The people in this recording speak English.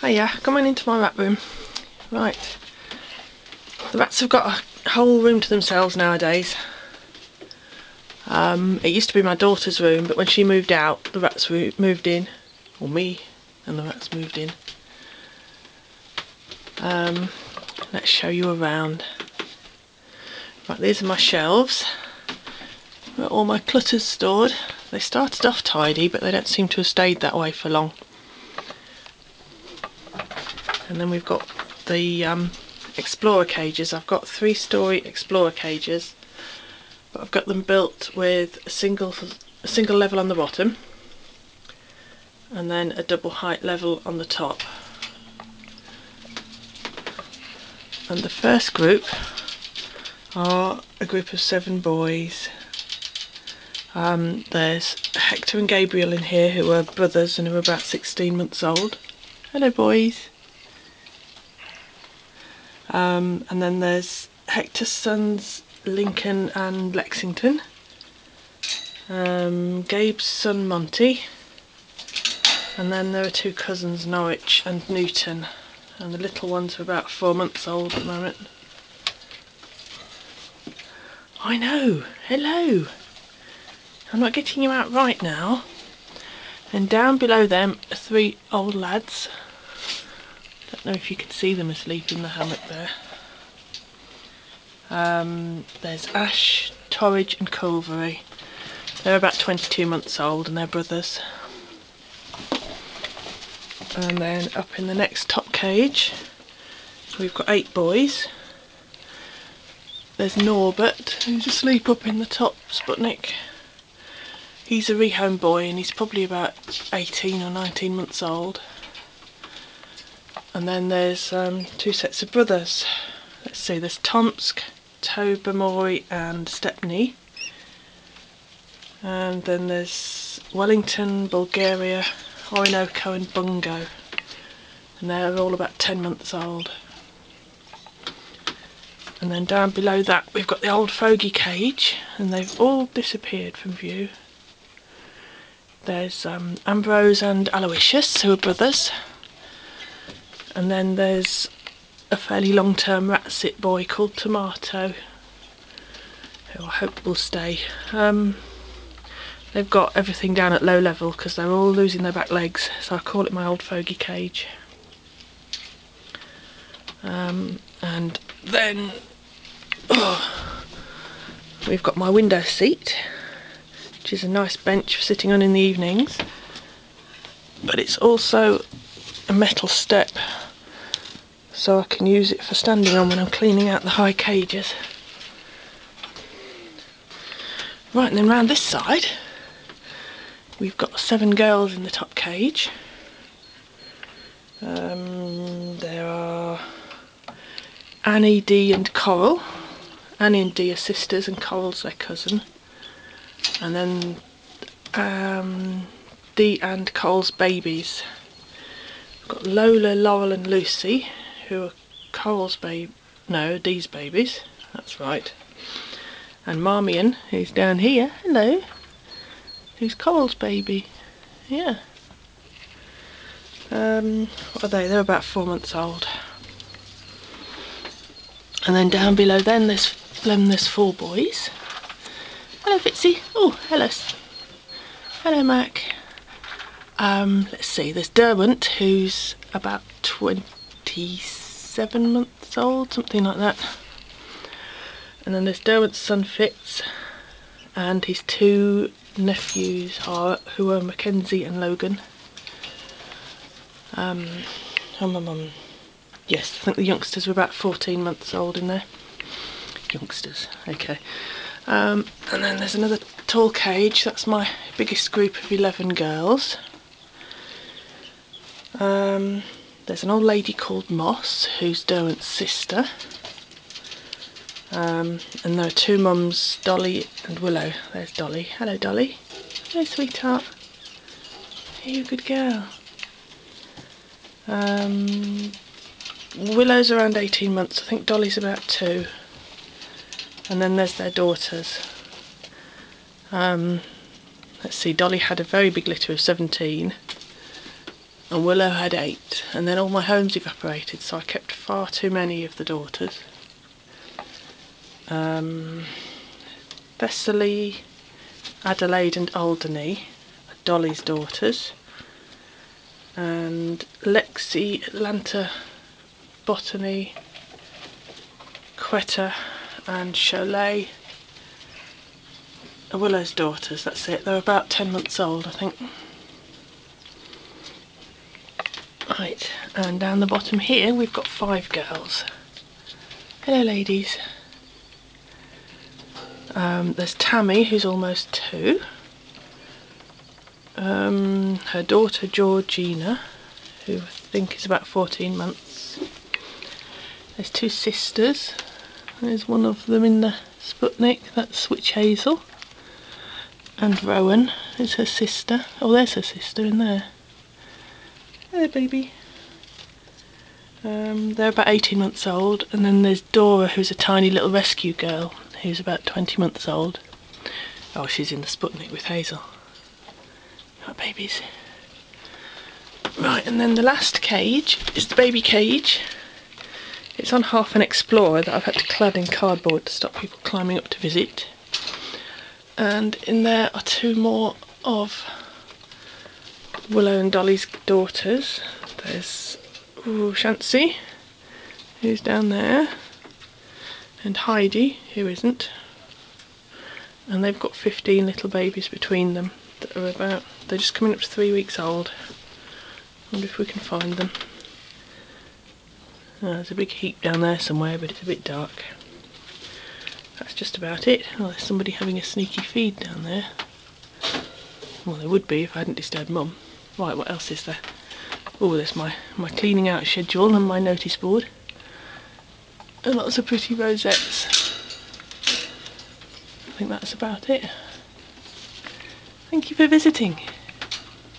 Hiya, come on into my rat room. Right, the rats have got a whole room to themselves nowadays. It used to be my daughter's room, but when she moved out, the rats moved in, or me and the rats moved in. Let's show you around. Right, these are my shelves where all my clutter's stored. They started off tidy, but they don't seem to have stayed that way for long. And then we've got the explorer cages. I've got 3-storey explorer cages, but I've got them built with a single level on the bottom and then a double height level on the top. And the first group are a group of 7 boys. There's Hector and Gabriel in here, who are brothers and who are about 16 months old. Hello boys. And then there's Hector's sons Lincoln and Lexington, Gabe's son Monty, and then there are 2 cousins, Norwich and Newton, and the little ones are about 4 months old at the moment. I know, hello! I'm not getting you out right now. And down below them are 3 old lads. Don't know if you can see them asleep in the hammock there. There's Ash, Torridge and Culvery. They're about 22 months old and they're brothers. And then up in the next top cage we've got 8 boys. There's Norbert, who's asleep up in the top, Sputnik. He's a rehome boy and he's probably about 18 or 19 months old. And then there's 2 sets of brothers. Let's see, there's Tomsk, Tobermory and Stepney. And then there's Wellington, Bulgaria, Orinoco and Bungo. And they're all about 10 months old. And then down below that we've got the old fogey cage, and they've all disappeared from view. There's Ambrose and Aloysius, who are brothers. And then there's a fairly long-term rat sit boy called Tomato, who I hope will stay. They've got everything down at low level because they're all losing their back legs, so I call it my old fogey cage. And then we've got my window seat, which is a nice bench for sitting on in the evenings, but it's also a metal step, so I can use it for standing on when I'm cleaning out the high cages. Right, and then round this side we've got 7 girls in the top cage. There are Annie, Dee and Coral. Annie and Dee are sisters and Coral's their cousin. And then Dee and Coral's babies. We've got Lola, Laurel and Lucy, who are Dee's babies, that's right. And Marmion, who's down here, hello, who's Coral's baby, yeah. What are they? They're about 4 months old. And then down below them there's 4 boys. Hello Fitzy. Oh, hello. Hello Mac. Let's see, there's Derwent, who's about 27 months old, something like that. And then there's Derwent's son Fitz, and his 2 nephews who are Mackenzie and Logan. Yes, I think the youngsters were about 14 months old in there. Youngsters, okay. And then there's another tall cage, that's my biggest group of 11 girls. There's an old lady called Moss, who's Derwent's sister. And there are 2 mums, Dolly and Willow. There's Dolly. Hello Dolly. Hello sweetheart. You're a good girl. Willow's around 18 months, I think Dolly's about 2. And then there's their daughters. Let's see, Dolly had a very big litter of 17. and Willow had 8, and then all my homes evaporated, so I kept far too many of the daughters. Thessaly, Adelaide and Alderney are Dolly's daughters, and Lexi, Atlanta, Botany, Quetta and Cholet are Willow's daughters. That's it. They're about 10 months old, I think. Right, and down the bottom here we've got 5 girls. Hello ladies. There's Tammy, who's almost 2. Her daughter Georgina, who I think is about 14 months. There's 2 sisters. There's one of them in the Sputnik, that's Witch Hazel. And Rowan is her sister. Oh, there's her sister in there. Hello baby. They're about 18 months old, and then there's Dora, who's a tiny little rescue girl, who's about 20 months old. Oh, she's in the Sputnik with Hazel. Right, babies. Right, and then the last cage is the baby cage. It's on half an Explorer that I've had to clad in cardboard to stop people climbing up to visit. And in there are 2 more of Willow and Dolly's daughters. There's Shancy, who's down there, and Heidi, who isn't. And they've got 15 little babies between them that are about, they're just coming up to 3 weeks old. Wonder if we can find them. Oh, there's a big heap down there somewhere, but it's a bit dark. That's just about it. Oh, there's somebody having a sneaky feed down there. Well, there would be if I hadn't disturbed Mum. Right, what else is there? Oh, there's my cleaning out schedule and my notice board. And lots of pretty rosettes. I think that's about it. Thank you for visiting.